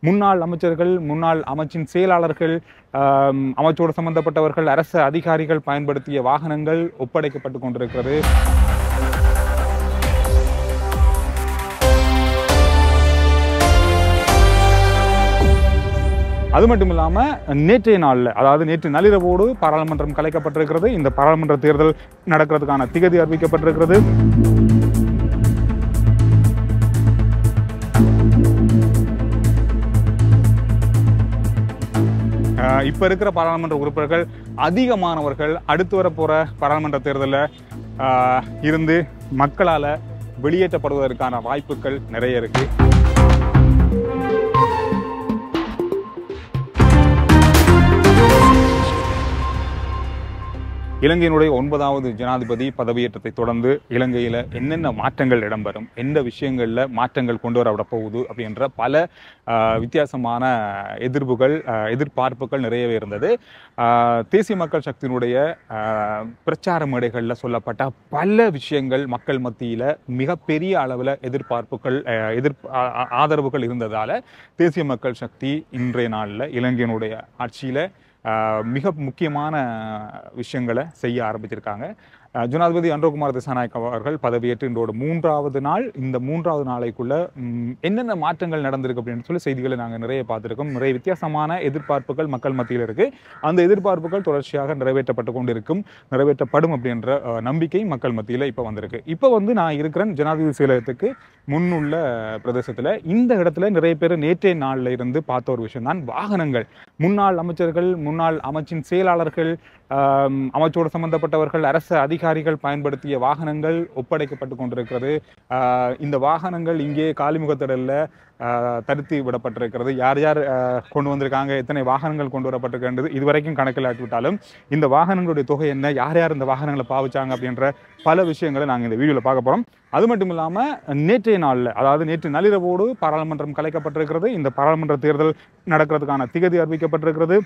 முன்னாள் அமைச்சர்கள், முன்னாள் அமைச்சின் செயலாளர்கள், அமைச்சோடு சம்பந்தப்பட்டவர்கள், அரசு அதிகாரிகள் பயன்படுத்திய வாகனங்கள் ஒப்படைக்கப்பட்டு கொண்டிருக்கிறது. அது மட்டும் இல்லாமல் நேற்றைய நாளில், அதாவது நேற்று நள்ளிரவோடு பாராளுமன்றம் கலைக்கப்பட்டிருக்கிறது. இந்த பாராளுமன்ற தேர்தல் நடக்கிறதுக்கான திகதி அறிவிக்கப்பட்டிருக்கிறது. இப்போ இருக்கிற பாராளுமன்ற உறுப்பினர்கள் அதிகமானவர்கள் அடுத்து வரப்போகிற பாராளுமன்ற தேர்தலில் இருந்து மக்களால் வெளியேற்றப்படுவதற்கான வாய்ப்புகள் நிறைய இருக்குது. இலங்கையினுடைய 9வது ஜனாதிபதி பதவியேற்றத்தை தொடர்ந்து இலங்கையில் என்னென்ன மாற்றங்கள் இடம்பெறும், எந்த விஷயங்களில் மாற்றங்கள் கொண்டு வரப்பட போகுது அப்படின்ற பல வித்தியாசமான எதிர்பார்ப்புகள் நிறையவே இருந்தது. தேசிய மக்கள் சக்தியினுடைய பிரச்சார மேடைகளில் சொல்லப்பட்ட பல விஷயங்கள் மக்கள் மத்தியில் மிகப்பெரிய அளவில் ஆதரவுகள் இருந்ததால் தேசிய மக்கள் சக்தி இன்றைய நாளில் இலங்கையினுடைய ஆட்சியில் மிக முக்கியமான விஷயங்களை செய்ய ஆரம்பிச்சிருக்காங்க. ஜனாதிபதி அனுரகுமார் திசாநாயக்க அவர்கள் பதவியேற்று இன்றோட 3வது நாள். இந்த 3வது நாளைக்குள்ள என்னென்ன மாற்றங்கள் நடந்திருக்கு அப்படின்னு சொல்லி செய்திகளை நாங்கள் நிறைய பார்த்துருக்கோம். நிறைய வித்தியாசமான எதிர்பார்ப்புகள் மக்கள் மத்தியில் இருக்கு. அந்த எதிர்பார்ப்புகள் தொடர்ச்சியாக நிறைவேற்றப்பட்டு கொண்டு இருக்கும், நிறைவேற்றப்படும் அப்படின்ற நம்பிக்கை மக்கள் மத்தியில் இப்போ வந்திருக்கு. இப்போ நான் இருக்கிறேன் ஜனாதிபதி செயலகத்துக்கு முன்னுள்ள பிரதேசத்தில். இந்த இடத்துல நிறைய பேர் நேற்றைய நாளில் இருந்து பார்த்த ஒரு விஷயம் தான் வாகனங்கள். முன்னாள் அமைச்சர்கள், முன்னாள் அமைச்சின் செயலாளர்கள், அமைச்சோடு சம்பந்தப்பட்டவர்கள், அரசு அதிகாரிகள் பயன்படுத்திய வாகனங்கள் ஒப்படைக்கப்பட்டு கொண்டிருக்கிறது. இந்த வாகனங்கள் இங்கே காலிமுகத்திடலில் தடுத்து விடப்பட்டிருக்கிறது. யார் யார் கொண்டு வந்திருக்காங்க, எத்தனை வாகனங்கள் கொண்டு வரப்பட்டிருக்கின்றது இதுவரைக்கும் கணக்கில் ஆக்கிவிட்டாலும் இந்த வாகனங்களுடைய தொகை என்ன, யார் யார் இந்த வாகனங்களை பாவிச்சாங்க அப்படின்ற பல விஷயங்களை நாங்கள் இந்த வீடியோவில் பார்க்க போகிறோம். அது மட்டும் இல்லாமல் நேற்றைய நாளில், அதாவது நேற்று நள்ளிரவோடு பாராளுமன்றம் கலைக்கப்பட்டிருக்கிறது. இந்த பாராளுமன்ற தேர்தல் நடக்கிறதுக்கான திகதி அறிவிக்கப்பட்டிருக்கிறது.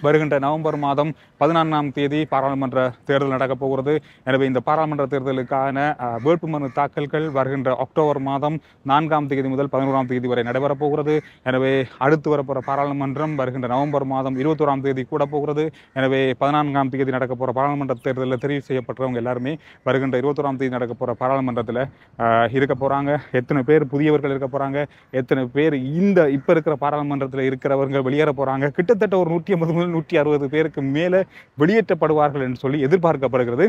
வருகின்ற நவம்பர் மாதம் 14ஆம் தேதி பாராளுமன்ற தேர்தல் நடக்கப் போகிறது. எனவே இந்த பாராளுமன்ற தேர்தலுக்கான வேட்புமனு தாக்கல்கள் வருகின்ற அக்டோபர் மாதம் 4ஆம் தேதி முதல் 11ஆம் தேதி வரை நடைபெறப் போகிறது. எனவே அடுத்து வரப்போகிற பாராளுமன்றம் வருகின்ற நவம்பர் மாதம் 21ஆம் தேதி கூட போகிறது. எனவே 14ஆம் தேதி நடக்க போகிற பாராளுமன்ற தேர்தலில் தெரிவு செய்யப்பட்டவங்க எல்லாருமே வருகின்ற 21ஆம் தேதி நடக்க போகிற பாராளுமன்றத்தில் இருக்க போகிறாங்க. எத்தனை பேர் புதியவர்கள் இருக்க போகிறாங்க, எத்தனை பேர் இப்போ இருக்கிற பாராளுமன்றத்தில் இருக்கிறவங்க வெளியேற போகிறாங்க, கிட்டத்தட்ட ஒரு 150 முதல் 160 பேருக்கு மேலே வெளியேற்றப்படுவார்கள் என்று சொல்லி எதிர்பார்க்கப்படுகிறது.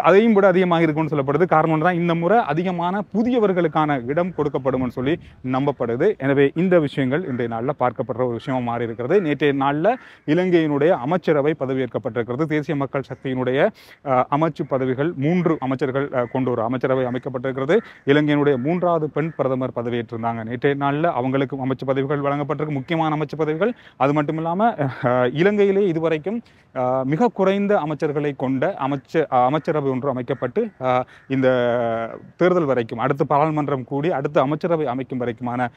அதையும் விட அதிகமாக இருக்கும்னு சொல்லப்படுது. காரணம் தான் இந்த முறை அதிகமான புதியவர்களுக்கான இடம் கொடுக்கப்படும் என்று சொல்லி நம்பப்படுது. எனவே இந்த விஷயங்கள் இன்றைய நாளில் பார்க்கப்படுற ஒரு விஷயமா மாறி இருக்கிறது. நேற்றைய நாளில் இலங்கையினுடைய அமைச்சரவை பதவியேற்கப்பட்டிருக்கிறது. தேசிய மக்கள் சக்தியினுடைய அமைச்சு பதவிகள் 3 அமைச்சர்கள் கொண்டு ஒரு அமைச்சரவை அமைக்கப்பட்டிருக்கிறது. இலங்கையினுடைய 3வது பெண் பிரதமர் பதவியேற்றிருந்தாங்க நேற்றைய நாளில். அவங்களுக்கும் அமைச்சு பதவிகள் வழங்கப்பட்டிருக்கு, முக்கியமான அமைச்சு பதவிகள். அது மட்டும் இல்லாமல் இலங்கையிலே இதுவரைக்கும் மிக குறைந்த அமைச்சர்களை கொண்ட அமைச்சரவை ஒன்று அமைக்கப்பட்டு இந்த தேர்தல் வரைக்கும், அடுத்த பாராளுமன்றம் கூடி அடுத்த அமைச்சரவை அமைக்கும் வரைக்குமான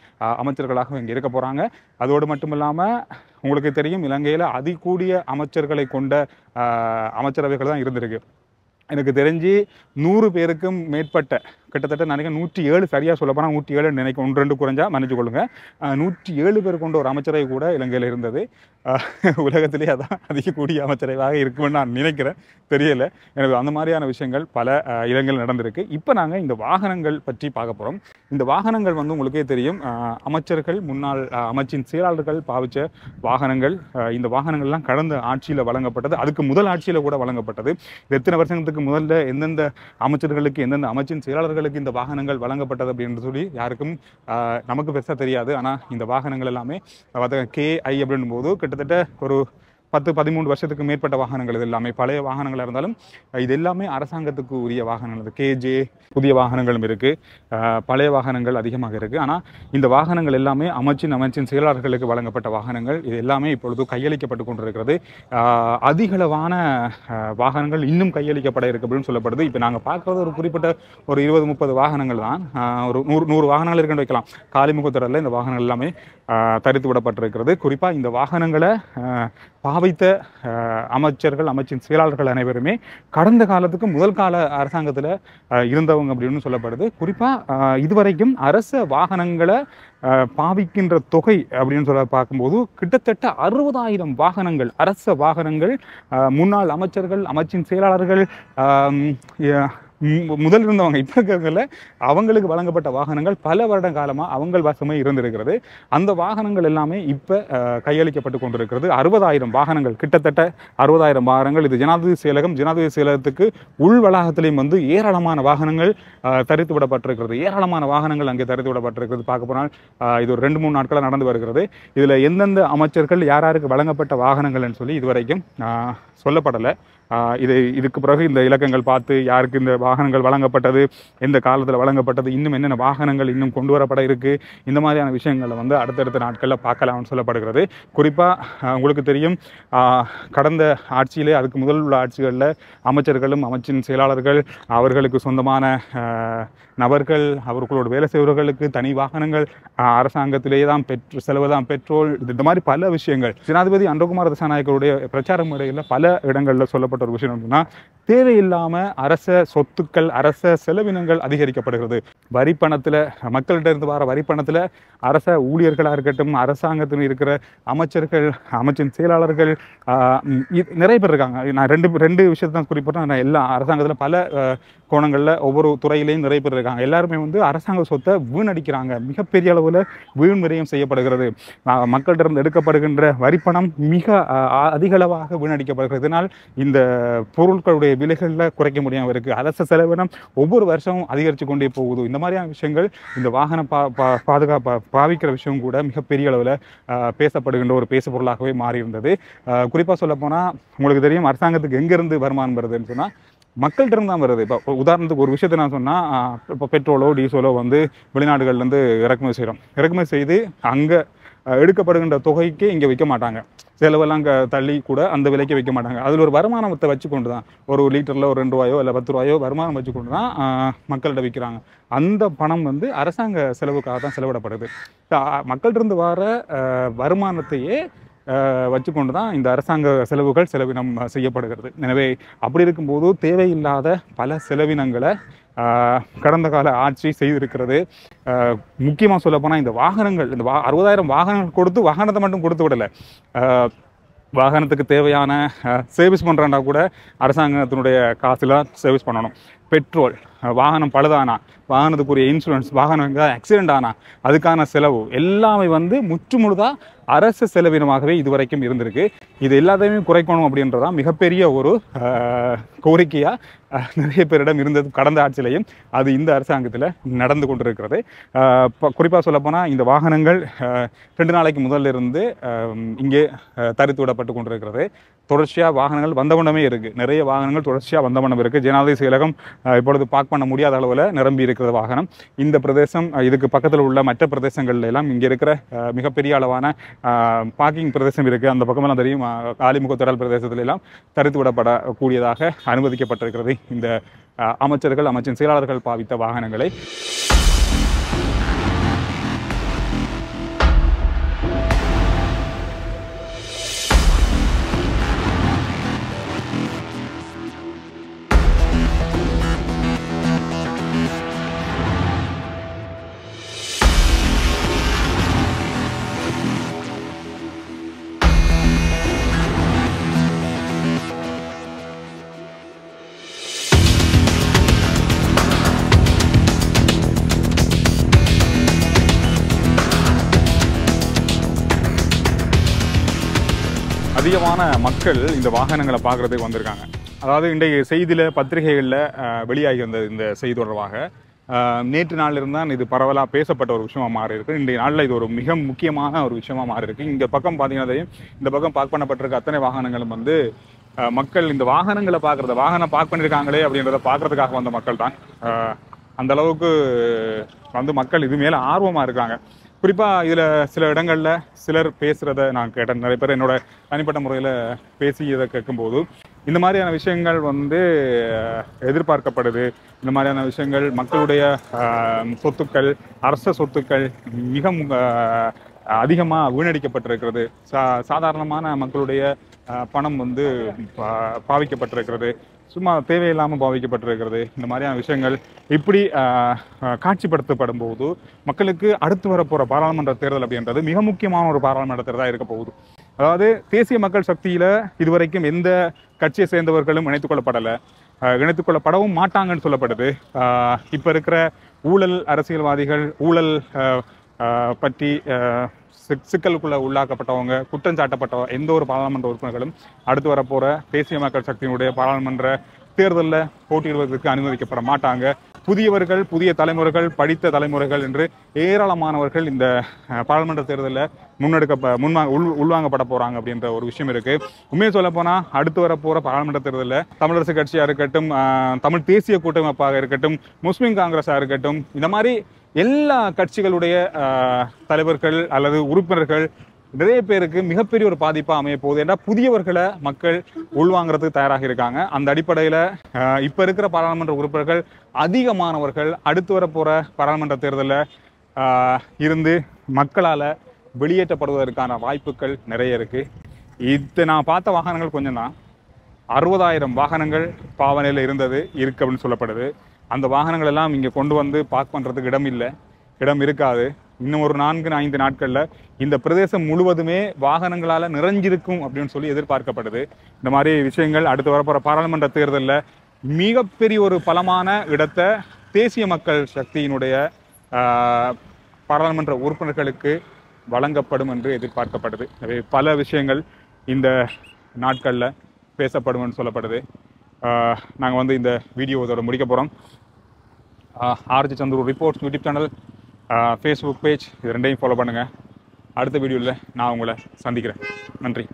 அமைச்சர்களாக இங்கே இருக்க போகிறாங்க. அதோடு மட்டும் இல்லாமல் உங்களுக்கு தெரியும், இலங்கையில் அதிகூடிய அமைச்சர்களை கொண்ட அமைச்சரவைகள் தான் இருந்திருக்கு. எனக்கு தெரிஞ்சு 100 பேருக்கும் மேற்பட்ட, கிட்டத்தட்ட நினைக்கிறேன் 107, சரியாக சொல்ல போனால் 107 நினைக்கிறேன், 1-2 குறைஞ்சா மன்னிச்சு கொள்ளுங்க, 107 பேர் கொண்ட ஒரு அமைச்சரவை கூட இலங்கையில் இருந்தது. உலகத்திலே அதான் அதிகக்கூடிய அமைச்சரவையாக இருக்கும்னு நான் நினைக்கிறேன், தெரியலை. எனவே அந்த மாதிரியான விஷயங்கள் பல இலங்கையில் நடந்திருக்கு. இப்போ நாங்கள் இந்த வாகனங்கள் பற்றி பார்க்க போகிறோம். இந்த வாகனங்கள் உங்களுக்கே தெரியும், அமைச்சர்கள், முன்னாள் அமைச்சின் செயலாளர்கள் பாவித்த வாகனங்கள். இந்த வாகனங்கள்லாம் கடந்த ஆட்சியில் வழங்கப்பட்டது, அதுக்கு முதல் ஆட்சியில் கூட வழங்கப்பட்டது. எத்தனை வருஷத்துக்கு முதல்ல எந்தெந்த அமைச்சர்களுக்கு, எந்தெந்த அமைச்சின் செயலாளர்களுக்கு இந்த வாகனங்கள் வழங்கப்பட்டது அப்படின்னு சொல்லி யாருக்கும் நமக்கு பெருசாக தெரியாது. ஆனால் இந்த வாகனங்கள் எல்லாமே KI அப்படின் போது கிட்டத்தட்ட ஒரு 10-13 வருஷத்துக்கு மேற்பட்ட வாகனங்கள். இது எல்லாமே பழைய வாகனங்களாக இருந்தாலும் இது எல்லாமே அரசாங்கத்துக்கு உரிய வாகனங்கள். KJ புதிய வாகனங்களும் இருக்குது, பழைய வாகனங்கள் அதிகமாக இருக்குது. ஆனால் இந்த வாகனங்கள் எல்லாமே அமைச்சின் செயலாளர்களுக்கு வழங்கப்பட்ட வாகனங்கள். இது எல்லாமே இப்பொழுது கையளிக்கப்பட்டு கொண்டிருக்கிறது. அதிகளவான வாகனங்கள் இன்னும் கையளிக்கப்பட இருக்கு அப்படின்னு சொல்லப்படுது. இப்போ நாங்கள் பார்க்குறது ஒரு குறிப்பிட்ட ஒரு 20-30 வாகனங்கள் தான். ஒரு 100 வாகனங்கள் இருக்குன்னு வைக்கலாம். காலிமுகத்திடலில் இந்த வாகனங்கள் எல்லாமே தரித்து விடப்பட்டிருக்கிறது. குறிப்பாக இந்த வாகனங்களை பாவித்த அமைச்சர்கள், அமைச்சின் செயலாளர்கள் அனைவருமே கடந்த காலத்துக்கு முதல் கால அரசாங்கத்தில் இருந்தவங்க அப்படின்னு சொல்லப்படுது. குறிப்பாக இதுவரைக்கும் அரச வாகனங்களை பாவிக்கின்ற தொகை அப்படின்னு சொல்ல பார்க்கும்போது கிட்டத்தட்ட 60,000 வாகனங்கள், அரச வாகனங்கள், முன்னாள் அமைச்சர்கள், அமைச்சின் செயலாளர்கள், முதல் இருந்தவங்க இப்போ இருக்கிறதுல அவங்களுக்கு வழங்கப்பட்ட வாகனங்கள் பல வருட காலமாக அவங்கள் வசமே இருந்திருக்கிறது. அந்த வாகனங்கள் எல்லாமே இப்போ கையளிக்கப்பட்டு கொண்டிருக்கிறது. 60,000 வாகனங்கள், கிட்டத்தட்ட 60,000 வாகனங்கள். இது ஜனாதிபதி செயலகம், ஜனாதிபதி செயலகத்துக்கு உள் வளாகத்திலையும் வந்து ஏராளமான வாகனங்கள் தரித்து விடப்பட்டிருக்கிறது. ஏராளமான வாகனங்கள் அங்கே தரித்து விடப்பட்டிருக்கிறது. பார்க்க போனால் இது ஒரு 2-3 நாட்களாக நடந்து வருகிறது. இதில் எந்தெந்த அமைச்சர்கள் யாருக்கு வழங்கப்பட்ட வாகனங்கள்னு சொல்லி இதுவரைக்கும் சொல்லப்படலை. இதுக்கு பிறகு இந்த இலக்கங்கள் பார்த்து யாருக்கு இந்த வாகனங்கள் வழங்கப்பட்டது, எந்த காலத்தில் வழங்கப்பட்டது, இன்னும் என்னென்ன வாகனங்கள் இன்னும் கொண்டு வரப்பட இருக்குது, இந்த மாதிரியான விஷயங்களை வந்து அடுத்தடுத்த நாட்களில் பார்க்கலாம்னு சொல்லப்படுகிறது. குறிப்பாக உங்களுக்கு தெரியும், கடந்த ஆட்சியிலே அதுக்கு முதல் உள்ள ஆட்சிகளில் அமைச்சர்களும் அமைச்சின் செயலாளர்கள் அவர்களுக்கு சொந்தமான நபர்கள், அவர்களோட வேலை செய்வர்களுக்கு தனி வாகனங்கள், அரசாங்கத்திலேயே தான் செலவு தான் பெட்ரோல், இந்த மாதிரி பல விஷயங்கள் ஜனாதிபதி அன்றகுமார் திசாநாயக்கருடைய பிரச்சார முறையில் பல இடங்களில் சொல்லப்பட்ட ஒரு விஷயம் அப்படின்னா, தேவையில்லாமல் அரச சொத்துக்கள், அரச செலவினங்கள் அதிகரிக்கப்படுகிறது. வரிப்பணத்தில், மக்கள்கிட்ட இருந்து வர வரிப்பணத்தில் அரச ஊழியர்களாக இருக்கட்டும், அரசாங்கத்தில் இருக்கிற அமைச்சர்கள், அமைச்சின் செயலாளர்கள் நிறைய பேர் இருக்காங்க. நான் ரெண்டு விஷயத்தை தான் குறிப்பிட்டேன். நான் எல்லா அரசாங்கத்தில் பல கோணங்களில் ஒவ்வொரு துறையிலையும் நிறைய பேர் இருக்காங்க. எல்லாருமே வந்து அரசாங்க சொத்தை வீணடிக்கிறாங்க. மிகப்பெரிய அளவில் வீண் விரயம் செய்யப்படுகிறது. மக்கள்கிட்ட இருந்து எடுக்கப்படுகின்ற வரிப்பணம் மிக அதிகளவாக வீணடிக்கப்படுகிறது. இதனால் இந்த பொருட்களுடைய விலைகளில் குறைக்க முடியாமல் இருக்குது. அரசு செலவினம் ஒவ்வொரு வருஷமும் அதிகரித்து கொண்டே போகுது. இந்த மாதிரியான விஷயங்கள், இந்த வாகன பாவிக்கிற விஷயம் கூட மிகப்பெரிய அளவில் பேசப்படுகின்ற ஒரு பேசு பொருளாகவே மாறியிருந்தது. குறிப்பாக சொல்லப்போனால் உங்களுக்கு தெரியும், அரசாங்கத்துக்கு எங்கேருந்து வருமானம் வருதுன்னு சொன்னால் மக்கள்கிட்ட இருந்து தான் வருது. இப்போ உதாரணத்துக்கு ஒரு விஷயத்தை நான் சொன்னால், இப்போ பெட்ரோலோ டீசலோ வந்து வெளிநாடுகள்லேருந்து இறக்குமதி செய்கிறோம். இறக்குமதி செய்து அங்கே எடுக்கப்படுகின்ற தொகைக்கு இங்கே விற்க மாட்டாங்க. செலவெல்லாம் தள்ளி கூட அந்த விலைக்கு விற்க மாட்டாங்க. அதில் ஒரு வருமானத்தை வச்சு கொண்டு தான், ஒரு லிட்டரில் ஒரு 2 ரூபாயோ இல்லை 10 ரூபாயோ வருமானம் வச்சு கொண்டு தான் மக்கள்கிட்ட விற்கிறாங்க. அந்த பணம் வந்து அரசாங்க செலவுக்காக தான் செலவிடப்படுது. மக்கள்கிட்ட வர வருமானத்தையே வச்சுக்கொண்டு தான் இந்த அரசாங்க செலவுகள் செலவினம் செய்யப்படுகிறது. எனவே அப்படி இருக்கும்போது தேவையில்லாத பல செலவினங்களை கடந்த கால ஆட்சி செய்திருக்கிறது. முக்கியமாக சொல்லப்போனால் இந்த வாகனங்கள், இந்த 60,000 வாகனங்கள் கொடுத்து வாகனத்தை மட்டும் கொடுத்து விடலை, வாகனத்துக்கு தேவையான சர்வீஸ் பண்ணுறாண்டா கூட அரசாங்கத்தினுடைய காசுல சர்வீஸ் பண்ணணும். பெட்ரோல், வாகனம் பழுதானா, வாகனத்துக்குரிய இன்சூரன்ஸ், வாகனம் ஆக்சிடென்ட் ஆனா அதுக்கான செலவு எல்லாமே வந்து முற்றுமுழுதாக அரசு செலவினமாகவே இதுவரைக்கும் இருந்திருக்கு. இது எல்லாத்தையுமே குறைக்கணும் அப்படின்றதான் மிகப்பெரிய ஒரு கோரிக்கையாக நிறைய பேரிடம் இருந்தது கடந்த ஆட்சியிலையும். அது இந்த அரசாங்கத்தில் நடந்து கொண்டிருக்கிறது. குறிப்பாக சொல்லப்போனால் இந்த வாகனங்கள் 2 நாளைக்கு முதல்ல இருந்து இங்கே தரித்து விடப்பட்டு கொண்டிருக்கிறது. தொடர்ச்சியாக வாகனங்கள் வந்தவண்ணமே இருக்குது. நிறைய வாகனங்கள் தொடர்ச்சியாக வந்தவண்ணம் இருக்குது. ஜனாதிபதி செயலகம் இப்பொழுது பார்க் பண்ண முடியாத அளவில் நிரம்பி இருக்கிற வாகனம். இந்த பிரதேசம், இதுக்கு பக்கத்தில் உள்ள மற்ற பிரதேசங்கள்ல எல்லாம் இங்கே இருக்கிற மிகப்பெரிய அளவான பார்க்கிங் பிரதேசம் இருக்குது. அந்த பக்கமெல்லாம் தெரியும், ஆலிமுகத்தொடல் பிரதேசத்துல எல்லாம் தரித்து விடப்படக்கூடியதாக அனுமதிக்கப்பட்டிருக்கிறது இந்த அமைச்சர்கள், அமைச்சின் செயலாளர்கள் பாவித்த வாகனங்களை. அதிகமான மக்கள் இந்த வாகனங்களை பார்க்குறதுக்கு வந்திருக்காங்க. அதாவது இன்றைய செய்தியில், பத்திரிகைகளில் வெளியாகி வந்த இந்த செய்தி தொடர்பாக நேற்று நாளிலிருந்து தான் இது பரவலாக பேசப்பட்ட ஒரு விஷயமா மாறி இருக்கு. இன்றைய நாளில் இது ஒரு மிக முக்கியமான ஒரு விஷயமா மாறி இருக்கு. இந்த பக்கம் பார்த்தீங்கன்னா, இந்த பக்கம் பார்க் பண்ணப்பட்டிருக்க அத்தனை வாகனங்களும் வந்து மக்கள் இந்த வாகனங்களை பார்க்குறத, வாகனம் பார்க் பண்ணியிருக்காங்களே அப்படின்றத பார்க்குறதுக்காக வந்த மக்கள் தான். அந்த அளவுக்கு வந்து மக்கள் இது மேலே ஆர்வமாக இருக்காங்க. குறிப்பாக இதில் சில இடங்களில் சிலர் பேசுகிறத நான் கேட்டேன். நிறைய பேர் என்னோட தனிப்பட்ட முறையில் பேசியதை கேட்கும்போது இந்த மாதிரியான விஷயங்கள் வந்து எதிர்பார்க்கப்படுது. இந்த மாதிரியான விஷயங்கள் மக்களுடைய சொத்துக்கள், அரச சொத்துக்கள் மிக அதிகமாக வீணடிக்கப்பட்டிருக்கிறது. சாதாரணமான மக்களுடைய பணம் வந்து பாவிக்கப்பட்டிருக்கிறது, சும்மா தேவையில்லாமல் பாவிக்கப்பட்டிருக்கிறது. இந்த மாதிரியான விஷயங்கள் இப்படி காட்சிப்படுத்தப்படும் போது மக்களுக்கு அடுத்து வரப்போகிற பாராளுமன்ற தேர்தல் அப்படின்றது மிக முக்கியமான ஒரு பாராளுமன்ற தேர்தலாக இருக்க போகுது. அதாவது தேசிய மக்கள் சக்தியில் இதுவரைக்கும் எந்த கட்சியை சேர்ந்தவர்களும் இணைத்துக் கொள்ளப்படலை, இணைத்துக் கொள்ளப்படவும் மாட்டாங்கன்னு சொல்லப்படுது. இப்போ இருக்கிற ஊழல் அரசியல்வாதிகள், ஊழல் பற்றி சிக்கலுக்குள்ள உள்ளாக்கப்பட்டவங்க, குற்றம் சாட்டப்பட்டவங்க எந்த ஒரு பாராளுமன்ற உறுப்பினர்களும் அடுத்து வரப்போகிற தேசிய மக்கள் சக்தியினுடைய பாராளுமன்ற தேர்தலில் போட்டியிடுவதற்கு அனுமதிக்கப்பட மாட்டாங்க. புதியவர்கள், புதிய தலைமுறைகள், படித்த தலைமுறைகள் என்று ஏராளமானவர்கள் இந்த பாராளுமன்ற தேர்தலில் உள்வாங்கப்பட போகிறாங்க அப்படின்ற ஒரு விஷயம் இருக்குது. உண்மையை சொல்ல போனால் அடுத்து வரப்போகிற பாராளுமன்ற தேர்தலில் தமிழரசு கட்சியாக இருக்கட்டும், தமிழ் தேசிய கூட்டமைப்பாக இருக்கட்டும், முஸ்லீம் காங்கிரஸாக இருக்கட்டும், இந்த மாதிரி எல்லா கட்சிகளுடைய தலைவர்கள் அல்லது உறுப்பினர்கள் நிறைய பேருக்கு மிகப்பெரிய ஒரு பாதிப்பாக அமைய போகுது. ஏன்னா புதியவர்களை மக்கள் உள்வாங்கிறதுக்கு தயாராக இருக்காங்க. அந்த அடிப்படையில் இப்போ இருக்கிற பாராளுமன்ற உறுப்பினர்கள் அதிகமானவர்கள் அடுத்து வரப்போகிற பாராளுமன்ற தேர்தலில் இருந்து மக்களால் வெளியேற்றப்படுவதற்கான வாய்ப்புகள் நிறைய இருக்குது. இது நான் பார்த்த வாகனங்கள் கொஞ்சம் தான், 60,000 வாகனங்கள் பாவனையில் இருக்கு அப்படின்னு சொல்லப்படுது. அந்த வாகனங்கள் எல்லாம் இங்கே கொண்டு வந்து பார்க் பண்ணுறதுக்கு இடம் இருக்காது. இன்னும் ஒரு 4-5 நாட்களில் இந்த பிரதேசம் முழுவதுமே வாகனங்களால் நிறைஞ்சிருக்கும் அப்படின்னு சொல்லி எதிர்பார்க்கப்படுது. இந்த மாதிரி விஷயங்கள் அடுத்து வரப்போகிற பாராளுமன்ற தேர்தலில் மிகப்பெரிய ஒரு பலமான இடத்தை தேசிய மக்கள் சக்தியினுடைய பாராளுமன்ற உறுப்பினர்களுக்கு வழங்கப்படும் என்று எதிர்பார்க்கப்படுது. எனவே பல விஷயங்கள் இந்த நாட்களில் பேசப்படும் என்று சொல்லப்படுது. நாங்கள் வந்து இந்த வீடியோ இதோட முடிக்க போகிறோம். RG Chandru reports YouTube channel, Facebook page, இது ரெண்டையும் ஃபாலோ பண்ணுங்கள். அடுத்த வீடியோவில் நான் உங்களை சந்திக்கிறேன். நன்றி.